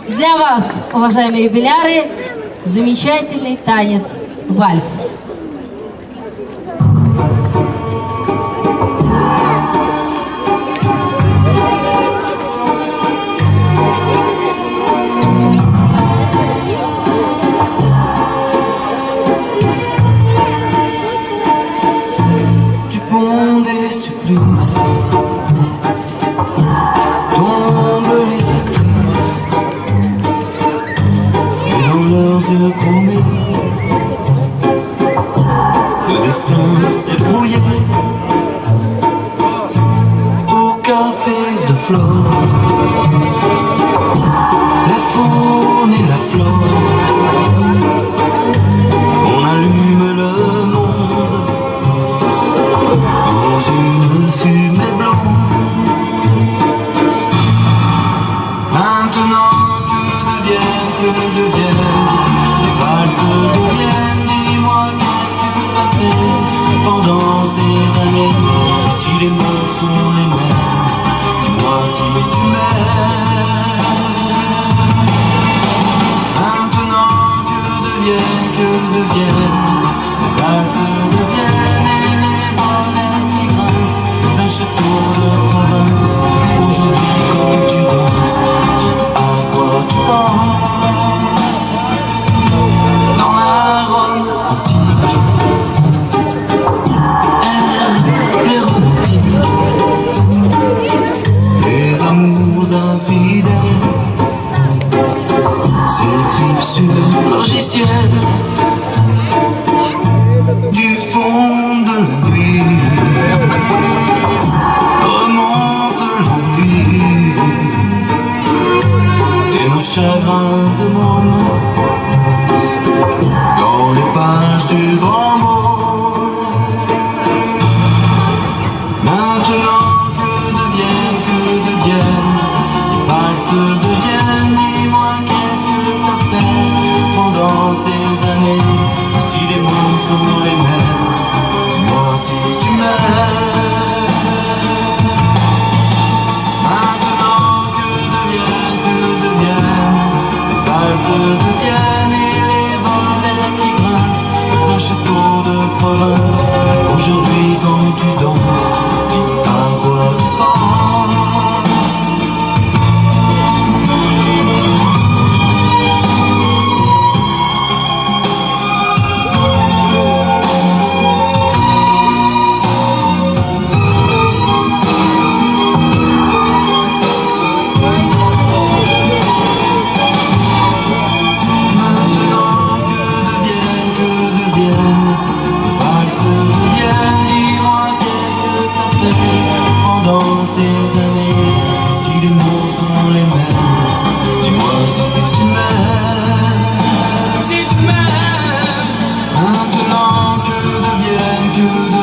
Для вас, уважаемые юбиляры, замечательный танец вальс. Du pont des supplices tombent les actrices, et dans leurs yeux chromés le destin s'est brouillé. Au café de Flore, la faune et la flore, on allume le monde dans une fumée blonde. Maintenant que deviennent les valses deviennent, dis-moi qu'est-ce que tu as fait pendant ces années? Si les mots sont les mêmes, dis-moi si tu m'aimes. Maintenant que deviennent les valses deviennent, et les volets qui grincent d'un château de province. Aujourd'hui quand tu danses, à quoi tu penses? Dans la Rome antique, les romantiques, les amours infidèles s'écrivent sur logiciel du fond de la nuit. Remonte l'ennui et nos chagrins de môme dans les pages du grand monde. Maintenant que deviennent les valses deviennent, dis-moi qu'est-ce que t'as fait pendant ces années? Si les mots sont les mêmes, dis-moi si tu m'aimes. Maintenant que deviennent les valses deviennent, et les volets qui grincent d'un château de province. Aujourd'hui quand tu danses, dis à quoi tu penses? Ces années, si les mots sont les mêmes, dis-moi si tu m'aimes, si tu m'aimes. Maintenant que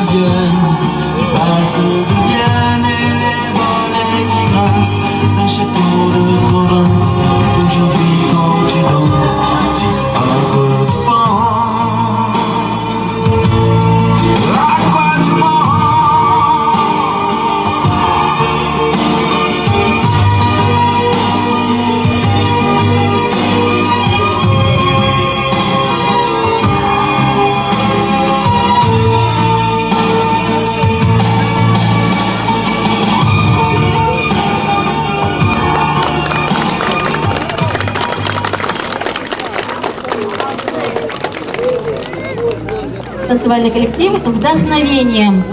deviennent, les valses deviennent, et les volets qui grincent d'un château de province. Aujourd'hui quand tu danses, dis à quoi tu penses? À quoi tu penses? Танцевальный коллектив «Вдохновение».